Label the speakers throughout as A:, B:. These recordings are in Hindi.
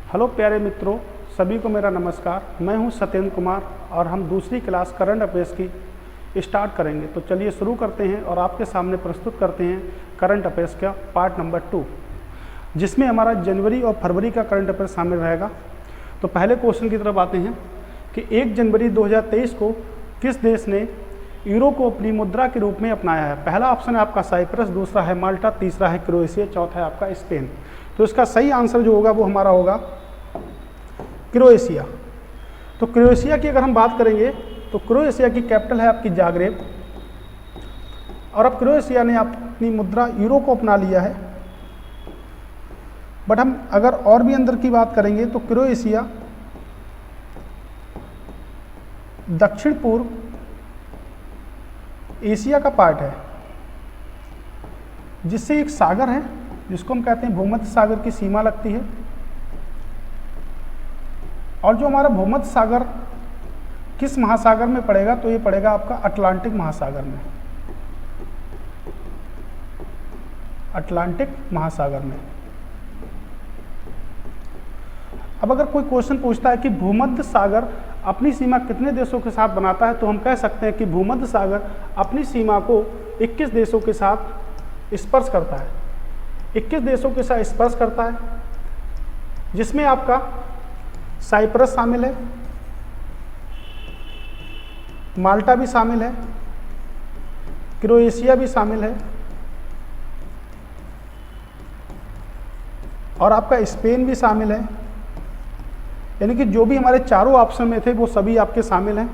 A: हेलो प्यारे मित्रों, सभी को मेरा नमस्कार। मैं हूं सत्येंद्र कुमार और हम दूसरी क्लास करंट अफेयर्स की स्टार्ट करेंगे। तो चलिए शुरू करते हैं और आपके सामने प्रस्तुत करते हैं करंट अफेयर्स का पार्ट नंबर 2, जिसमें हमारा जनवरी और फरवरी का करंट अफेयर शामिल रहेगा। तो पहले क्वेश्चन की तरफ आते हैं कि 1 जनवरी 2023 को किस देश ने यूरो को अपनी मुद्रा के रूप में अपनाया है। पहला ऑप्शन है आपका साइप्रस, दूसरा है माल्टा, तीसरा है क्रोएशिया, चौथा है आपका स्पेन। तो इसका सही आंसर जो होगा वो हमारा होगा क्रोएशिया। तो क्रोएशिया की अगर हम बात करेंगे तो क्रोएशिया की कैपिटल है आपकी जाग्रेब, और अब क्रोएशिया ने अपनी मुद्रा यूरो को अपना लिया है। बट हम अगर और भी अंदर की बात करेंगे तो क्रोएशिया दक्षिण पूर्व एशिया का पार्ट है, जिससे एक सागर है जिसको हम कहते हैं भूमध्य सागर की सीमा लगती है। और जो हमारा भूमध्य सागर किस महासागर में पड़ेगा, तो ये पड़ेगा आपका अटलांटिक महासागर में। अटलांटिक महासागर में। अब अगर कोई क्वेश्चन पूछता है कि भूमध्य सागर अपनी सीमा कितने देशों के साथ बनाता है, तो हम कह सकते हैं कि भूमध्य सागर अपनी सीमा को 21 देशों के साथ स्पर्श करता है। 21 देशों के साथ स्पर्श करता है, जिसमें आपका साइप्रस शामिल है, माल्टा भी शामिल है, क्रोएशिया भी शामिल है, और आपका स्पेन भी शामिल है। यानी कि जो भी हमारे चारों ऑप्शन में थे वो सभी आपके शामिल हैं।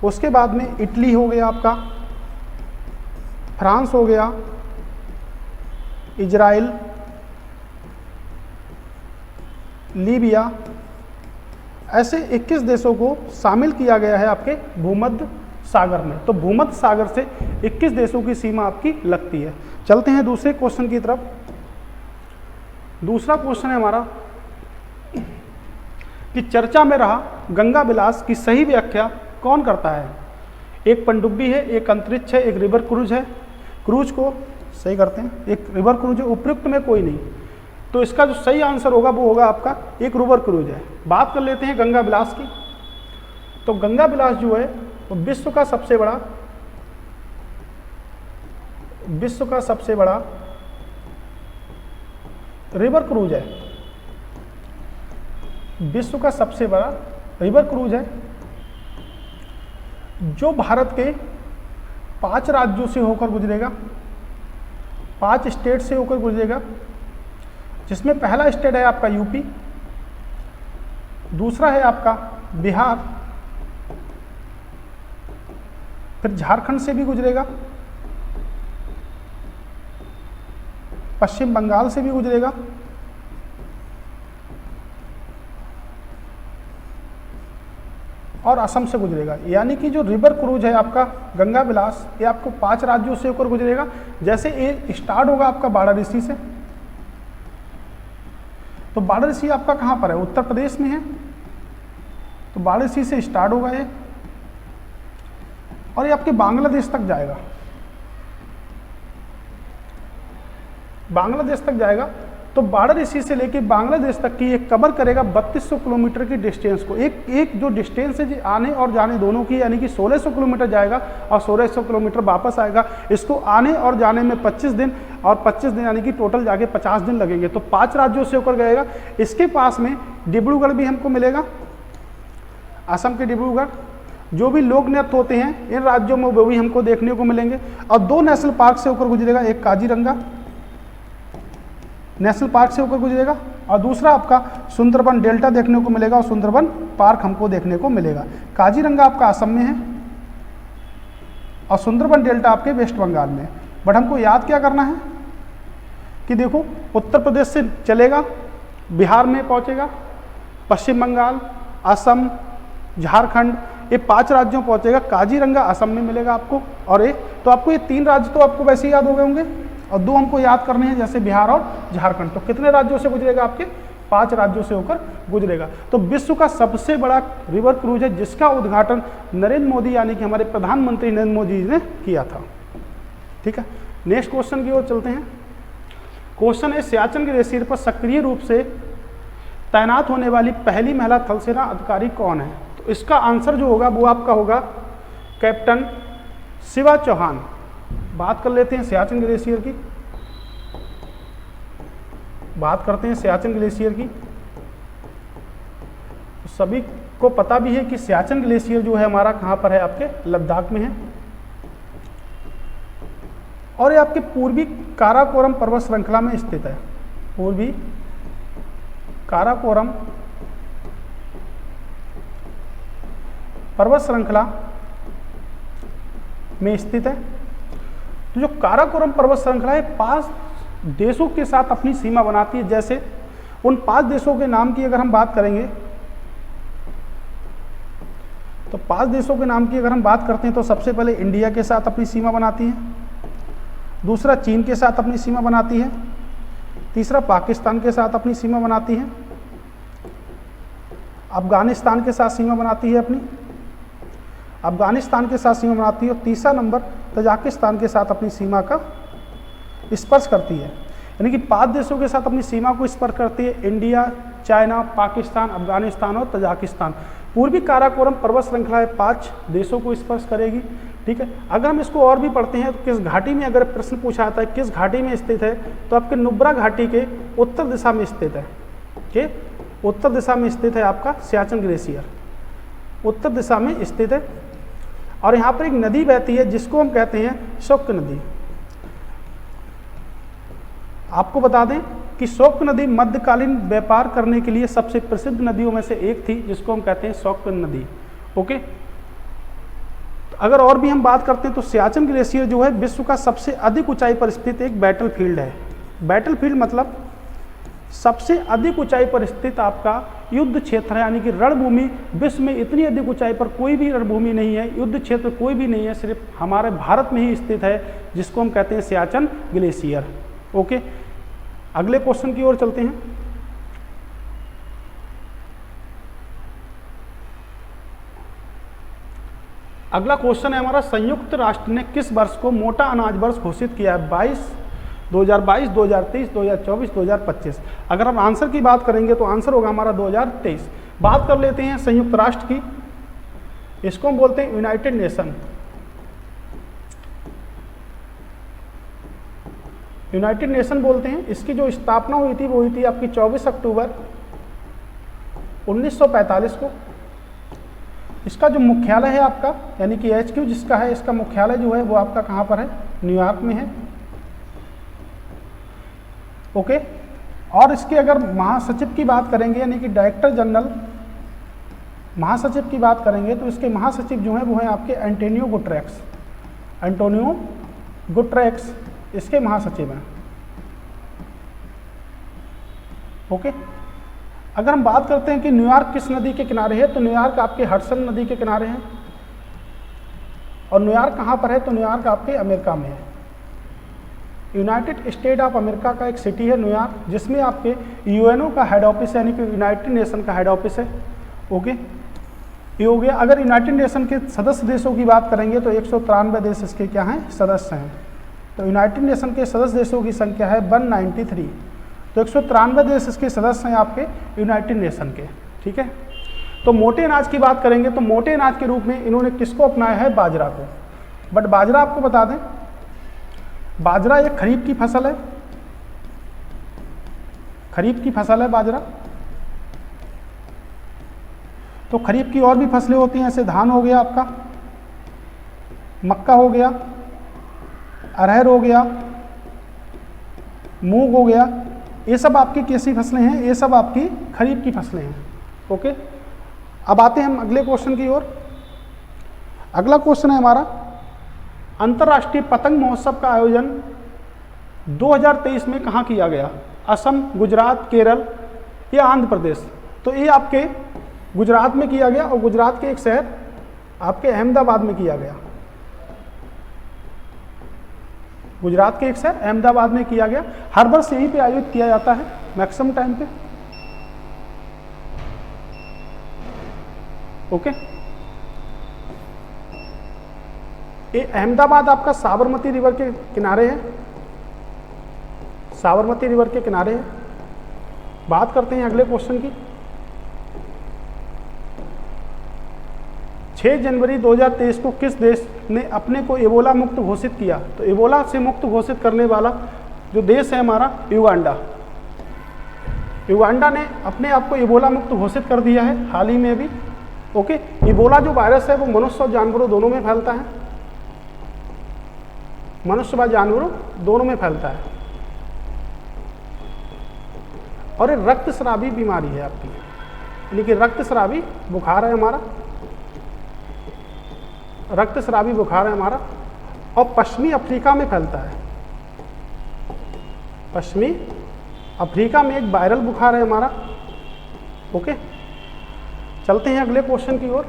A: उसके बाद में इटली हो गया आपका, फ्रांस हो गया, इजराइल, लीबिया, ऐसे 21 देशों को शामिल किया गया है आपके भूमध्य सागर में। तो भूमध्य सागर से 21 देशों की सीमा आपकी लगती है। चलते हैं दूसरे क्वेश्चन की तरफ। दूसरा क्वेश्चन है हमारा कि चर्चा में रहा गंगा विलास की सही व्याख्या कौन करता है। एक पनडुब्बी है, एक अंतरिक्ष है, एक रिवर क्रूज है। क्रूज को सही करते हैं, एक रिवर क्रूज है, उपयुक्त में कोई नहीं। तो इसका जो सही आंसर होगा वो होगा आपका एक रिवर क्रूज है। बात कर लेते हैं गंगा विलास की। तो गंगा विलास जो है वो विश्व का सबसे बड़ा रिवर क्रूज है। विश्व का सबसे बड़ा रिवर क्रूज है, जो भारत के 5 राज्यों से होकर गुजरेगा, 5 स्टेट से होकर गुजरेगा, जिसमें पहला स्टेट है आपका यूपी, दूसरा है आपका बिहार, फिर झारखंड से भी गुजरेगा, पश्चिम बंगाल से भी गुजरेगा, और असम से गुजरेगा। यानी कि जो रिवर क्रूज है आपका गंगा विलास, ये आपको 5 राज्यों से होकर गुजरेगा। जैसे ये स्टार्ट होगा आपका वाराणसी से। तो वाराणसी आपका कहाँ पर है? उत्तर प्रदेश में है। तो वाराणसी से स्टार्ट होगा ये, और ये आपके बांग्लादेश तक जाएगा। बांग्लादेश तक जाएगा। तो वाराणसी से लेके बांग्लादेश तक की ये कवर करेगा 3200 किलोमीटर की डिस्टेंस को। एक जो डिस्टेंस है आने और जाने दोनों की, यानी कि 1600 किलोमीटर जाएगा और 1600 किलोमीटर वापस आएगा। इसको आने और जाने में 25 दिन और 25 दिन यानी कि टोटल जाके 50 दिन लगेंगे। तो 5 राज्यों से होकर गएगा। इसके पास में डिब्रूगढ़ भी हमको मिलेगा, असम के डिब्रूगढ़। जो भी लोक नृत्य होते हैं इन राज्यों में वो भी हमको देखने को मिलेंगे। और 2 नेशनल पार्क से होकर गुजरेगा, एक काजीरंगा नेशनल पार्क से होकर गुजरेगा, और दूसरा आपका सुंदरबन डेल्टा देखने को मिलेगा, और सुंदरबन पार्क हमको देखने को मिलेगा। काजीरंगा आपका असम में है और सुंदरबन डेल्टा आपके वेस्ट बंगाल में है। बट हमको याद क्या करना है कि देखो, उत्तर प्रदेश से चलेगा, बिहार में पहुंचेगा, पश्चिम बंगाल, असम, झारखंड, ये 5 राज्यों पहुंचेगा। काजीरंगा असम में मिलेगा आपको, और एक तो आपको ये 3 राज्य तो आपको वैसे ही याद हो गए होंगे, और 2 हमको याद करने हैं, जैसे बिहार और झारखंड। तो कितने राज्यों से गुजरेगा? आपके 5 राज्यों से होकर गुजरेगा। तो विश्व का सबसे बड़ा रिवर क्रूज है, जिसका उद्घाटन नरेंद्र मोदी यानी कि हमारे प्रधानमंत्री नरेंद्र मोदी जी ने किया था। ठीक है, नेक्स्ट क्वेश्चन की ओर चलते हैं। क्वेश्चन है, सियाचिन ग्लेशियर पर सक्रिय रूप से तैनात होने वाली पहली महिला थल सेना अधिकारी कौन है? तो इसका आंसर जो होगा वो आपका होगा कैप्टन शिवा चौहान। बात कर लेते हैं सियाचिन ग्लेशियर की। बात करते हैं सियाचिन ग्लेशियर की। तो सभी को पता भी है कि सियाचिन ग्लेशियर जो है हमारा कहाँ पर है, आपके लद्दाख में है, और ये आपके पूर्वी काराकोरम पर्वत श्रृंखला में स्थित है। पूर्वी काराकोरम पर्वत श्रृंखला में स्थित है। तो जो काराकोरम पर्वत श्रृंखला है 5 देशों के साथ अपनी सीमा बनाती है। जैसे उन 5 देशों के नाम की अगर हम बात करेंगे, तो 5 देशों के नाम की अगर हम बात करते हैं तो सबसे पहले इंडिया के साथ अपनी सीमा बनाती है, दूसरा चीन के साथ अपनी सीमा बनाती है, तीसरा पाकिस्तान के साथ अपनी सीमा बनाती है, अफगानिस्तान के साथ सीमा बनाती है अपनी, अफगानिस्तान के साथ सीमा बनाती है, और तीसरा नंबर तजाकिस्तान के साथ अपनी सीमा का स्पर्श करती है। यानी कि 5 देशों के साथ अपनी सीमा को स्पर्श करती है, इंडिया, चाइना, पाकिस्तान, अफगानिस्तान और तजाकिस्तान। पूर्वी काराकोरम पर्वत श्रृंखला 5 देशों को स्पर्श करेगी। ठीक है, अगर हम इसको और भी पढ़ते हैं तो किस घाटी में, अगर प्रश्न पूछा जाता है किस घाटी में स्थित है, तो आपके नुब्रा घाटी के उत्तर दिशा में स्थित है। के उत्तर दिशा में स्थित है आपका सियाचिन ग्लेशियर, उत्तर दिशा में स्थित है। और यहाँ पर एक नदी बहती है जिसको हम कहते हैं शोक नदी। आपको बता दें कि शोक नदी मध्यकालीन व्यापार करने के लिए सबसे प्रसिद्ध नदियों में से एक थी, जिसको हम कहते हैं शोक नदी। ओके, तो अगर और भी हम बात करते हैं तो सियाचिन ग्लेशियर जो है विश्व का सबसे अधिक ऊंचाई पर स्थित एक बैटलफील्ड है। बैटलफील्ड मतलब सबसे अधिक ऊंचाई पर स्थित आपका युद्ध क्षेत्र है, यानी कि रणभूमि। विश्व में इतनी अधिक ऊंचाई पर कोई भी रणभूमि नहीं है, युद्ध क्षेत्र कोई भी नहीं है, सिर्फ हमारे भारत में ही स्थित है, जिसको हम कहते हैं सियाचिन ग्लेशियर। ओके, अगले क्वेश्चन की ओर चलते हैं। अगला क्वेश्चन है हमारा, संयुक्त राष्ट्र ने किस वर्ष को मोटा अनाज वर्ष घोषित किया है? 2022, 2023, 2024, 2025। अगर हम आंसर की बात करेंगे तो आंसर होगा हमारा 2023। बात कर लेते हैं संयुक्त राष्ट्र की। इसको हम बोलते हैं यूनाइटेड नेशन। यूनाइटेड नेशन बोलते हैं। इसकी जो स्थापना हुई थी वो हुई थी आपकी 24 अक्टूबर 1945 को। इसका जो मुख्यालय है आपका, यानी कि HQ जिसका है, इसका मुख्यालय जो है वो आपका कहाँ पर है? न्यूयॉर्क में है। ओके, और इसके अगर महासचिव की बात करेंगे, यानी कि डायरेक्टर जनरल, महासचिव की बात करेंगे, तो इसके महासचिव जो हैं वो हैं आपके एंटोनियो गुटेरेस। एंटोनियो गुटेरेस इसके महासचिव हैं। ओके, अगर हम बात करते हैं कि न्यूयॉर्क किस नदी के किनारे है, तो न्यूयॉर्क आपके हडसन नदी के किनारे है। और न्यूयॉर्क कहाँ पर है? तो न्यूयॉर्क आपके अमेरिका में है। यूनाइटेड स्टेट ऑफ अमेरिका का एक सिटी है न्यूयॉर्क, जिसमें आपके यूएनओ का हेड ऑफिस है, यानी कि यूनाइटेड नेशन का हेड ऑफिस है। ओके, ये हो गया। अगर यूनाइटेड नेशन के सदस्य देशों की बात करेंगे तो 193 देश इसके क्या हैं? सदस्य हैं। तो यूनाइटेड नेशन के सदस्य देशों की संख्या है 193। तो 193 देश इसके सदस्य हैं आपके यूनाइटेड नेशन के। ठीक है, तो मोटे अनाज की बात करेंगे तो मोटे अनाज के रूप में इन्होंने किसको अपनाया है? बाजरा को। बट बाजरा आपको बता दें, बाजरा एक खरीफ की फसल है। खरीफ की फसल है बाजरा। तो खरीफ की और भी फसलें होती हैं, ऐसे धान हो गया आपका, मक्का हो गया, अरहर हो गया, मूंग हो गया। ये सब आपकी कैसी फसलें हैं? ये सब आपकी खरीफ की फसलें हैं। ओके, अब आते हैं हम अगले क्वेश्चन की ओर। अगला क्वेश्चन है हमारा, अंतर्राष्ट्रीय पतंग महोत्सव का आयोजन 2023 में कहाँ किया गया? असम, गुजरात, केरल या आंध्र प्रदेश? तो ये आपके गुजरात में किया गया, और गुजरात के एक शहर आपके अहमदाबाद में किया गया। गुजरात के एक शहर अहमदाबाद में किया गया। हर वर्ष यहीं पे आयोजित किया जाता है मैक्सिमम टाइम पे। ओके, ये अहमदाबाद आपका साबरमती रिवर के किनारे है। साबरमती रिवर के किनारे है। बात करते हैं अगले क्वेश्चन की। 6 जनवरी 2023 को किस देश ने अपने को इबोला मुक्त घोषित किया? तो इबोला से मुक्त घोषित करने वाला जो देश है हमारा युगांडा। युगांडा ने अपने आप को इबोला मुक्त घोषित कर दिया है हाल ही में भी। ओके, इबोला जो वायरस है वो मनुष्य और जानवरों दोनों में फैलता है, मनुष्य व जानवरों दोनों में फैलता है, और ये रक्तस्रावी बीमारी है आपकी, यानी कि रक्तस्रावी बुखार है हमारा, रक्तस्रावी बुखार है हमारा, और पश्चिमी अफ्रीका में फैलता है। पश्चिमी अफ्रीका में एक वायरल बुखार है हमारा। ओके, चलते हैं अगले क्वेश्चन की ओर।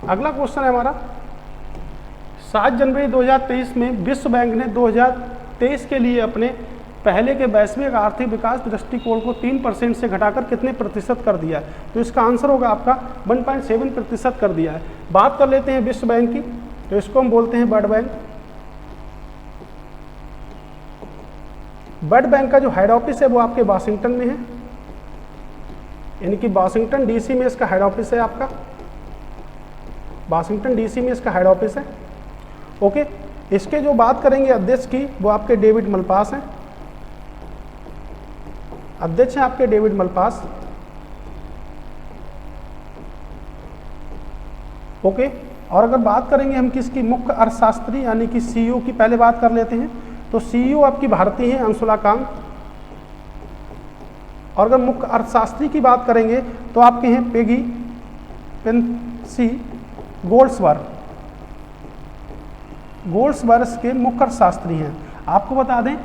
A: अगला क्वेश्चन है हमारा 7 जनवरी 2023 में विश्व बैंक ने 2023 के लिए अपने पहले के वैश्विक आर्थिक विकास दृष्टिकोण को 3% से घटाकर कितने प्रतिशत कर दिया है? तो इसका आंसर होगा आपका 1.7% कर दिया है। बात कर लेते हैं विश्व बैंक की, तो इसको हम बोलते हैं वर्ल्ड बैंक। वर्ल्ड बैंक का जो हेड ऑफिस है वो आपके वाशिंगटन में है, यानी कि वाशिंगटन डीसी में इसका हेड ऑफिस है आपका, वाशिंगटन डीसी में इसका हेड ऑफिस है। ओके, इसके जो बात करेंगे अध्यक्ष की वो आपके डेविड मलपास हैं, अध्यक्ष हैं आपके डेविड मलपास। ओके, और अगर बात करेंगे हम किसकी, मुख्य अर्थशास्त्री यानी कि सीईओ की पहले बात कर लेते हैं, तो सीईओ आपकी भारतीय हैं अंशुला कांग। और अगर मुख्य अर्थशास्त्री की बात करेंगे तो आपके हैं पेगी पेंसी गोल्ड्सवर्थ, गोल्ड्सवर्थ के मुख्य अर्थशास्त्री हैं। आपको बता दें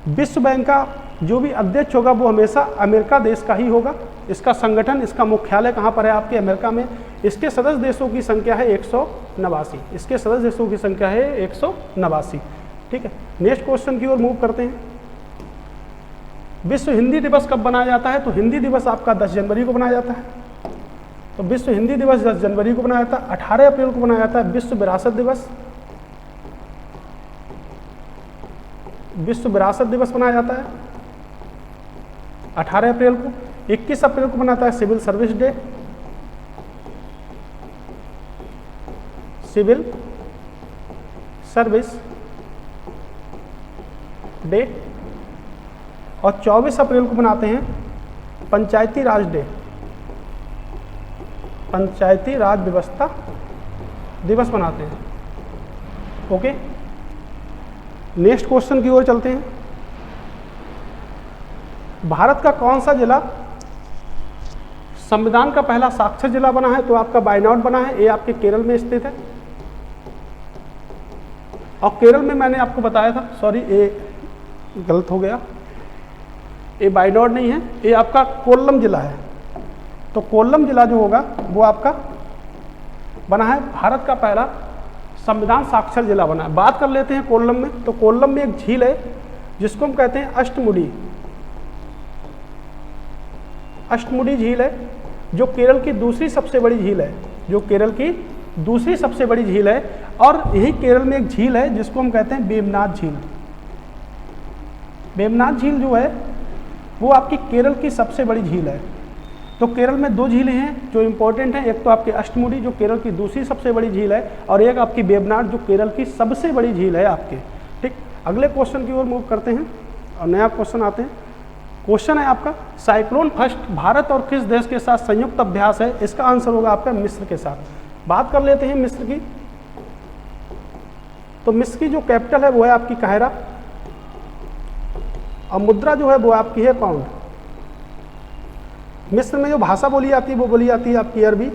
A: विश्व बैंक का जो भी अध्यक्ष होगा वो हमेशा अमेरिका देश का ही होगा। इसका संगठन, इसका मुख्यालय कहाँ पर है? आपके अमेरिका में। इसके सदस्य देशों की संख्या है 189, इसके सदस्य देशों की संख्या है 189। ठीक है, नेक्स्ट क्वेश्चन की ओर मूव करते हैं। विश्व हिंदी दिवस कब मनाया जाता है? तो हिंदी दिवस आपका 10 जनवरी को मनाया जाता है। तो विश्व हिंदी दिवस 10 जनवरी को मनाया जाता है। 18 अप्रैल को मनाया जाता है विश्व विरासत दिवस, विश्व विरासत दिवस मनाया जाता है 18 अप्रैल को। 21 अप्रैल को मनाता है civil service day, civil service day. और 24 अप्रैल को मनाते हैं पंचायती राज डे, पंचायती राज व्यवस्था दिवस मनाते हैं। ओके, नेक्स्ट क्वेश्चन की ओर चलते हैं। भारत का कौन सा जिला संविधान का पहला साक्षर जिला बना है? तो आपका वायनाड बना है, ये आपके केरल में स्थित है। और केरल में मैंने आपको बताया था, सॉरी ये गलत हो गया, ये वायनाड नहीं है, ये आपका कोल्लम जिला है। तो कोल्लम जिला जो होगा वो आपका बना है, भारत का पहला संविधान साक्षर जिला बना है। बात कर लेते हैं कोल्लम में। तो कोल्लम में एक झील है जिसको हम कहते हैं अष्टमुडी, अष्टमुडी झील है, जो केरल की दूसरी सबसे बड़ी झील है, जो केरल की दूसरी सबसे बड़ी झील है। और यही केरल में एक झील है जिसको हम कहते हैं वेमनाथ झील। वेमनाथ झील जो है वो आपकी केरल की सबसे बड़ी झील है। तो केरल में 2 झीलें हैं जो इंपॉर्टेंट हैं, एक तो आपकी अष्टमुडी जो केरल की दूसरी सबसे बड़ी झील है, और एक आपकी वेमनाथ जो केरल की सबसे बड़ी झील है आपके। ठीक, अगले क्वेश्चन की ओर मूव करते हैं और नया क्वेश्चन आते हैं। क्वेश्चन है आपका साइक्लोन फर्स्ट भारत और किस देश के साथ संयुक्त अभ्यास है? इसका आंसर होगा आपका मिस्र के साथ। बात कर लेते हैं मिस्र की। तो मिस्र की जो कैपिटल है वो है आपकी काहिरा, और मुद्रा जो है वो आपकी है पाउंड। मिस्र में जो भाषा बोली जाती है वो बोली जाती है आपकी अरबी।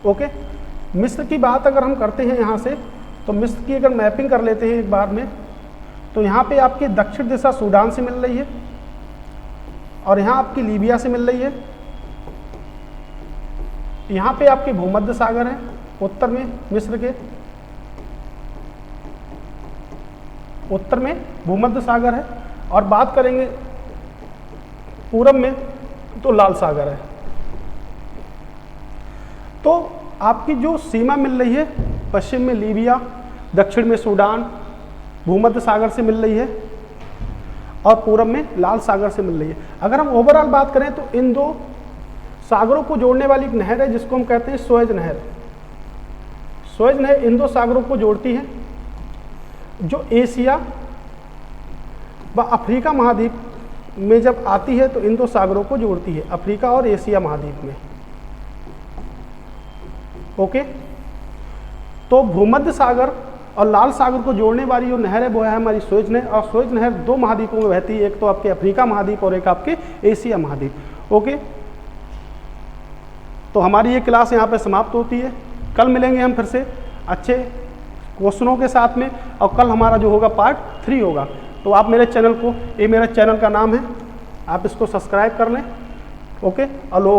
A: ओके, मिस्र की बात अगर हम करते हैं यहाँ से, तो मिस्र की अगर मैपिंग कर लेते हैं एक बार में, तो यहाँ पे आपकी दक्षिण दिशा सूडान से मिल रही है, और यहाँ आपकी लीबिया से मिल रही है। यहाँ पे आपके भूमध्य सागर है उत्तर में, मिस्र के उत्तर में भूमध्य सागर है। और बात करेंगे पूरब में तो लाल सागर है। तो आपकी जो सीमा मिल रही है, पश्चिम में लीबिया, दक्षिण में सूडान, भूमध्य सागर से मिल रही है। और पूरब में लाल सागर से मिल रही है। अगर हम ओवरऑल बात करें तो इन दो सागरों को जोड़ने वाली एक नहर है जिसको हम कहते हैं सुएज नहर। सुएज नहर इन दो सागरों को जोड़ती है, जो एशिया व अफ्रीका महाद्वीप में जब आती है तो इन दो सागरों को जोड़ती है, अफ्रीका और एशिया महाद्वीप में। ओके, तो भूमध्य सागर और लाल सागर को जोड़ने वाली जो नहर है वो है हमारी सुएज नहर, और सुएज नहर दो महाद्वीपों में बहती है, एक तो आपके अफ्रीका महाद्वीप और एक आपके एशिया महाद्वीप। ओके, तो हमारी ये क्लास यहाँ पे समाप्त होती है। कल मिलेंगे हम फिर से अच्छे क्वेश्चनों के साथ में, और कल हमारा जो होगा पार्ट 3 होगा। तो आप मेरे चैनल को, ये मेरा चैनल का नाम है, आप इसको सब्सक्राइब कर लें। ओके, और लोग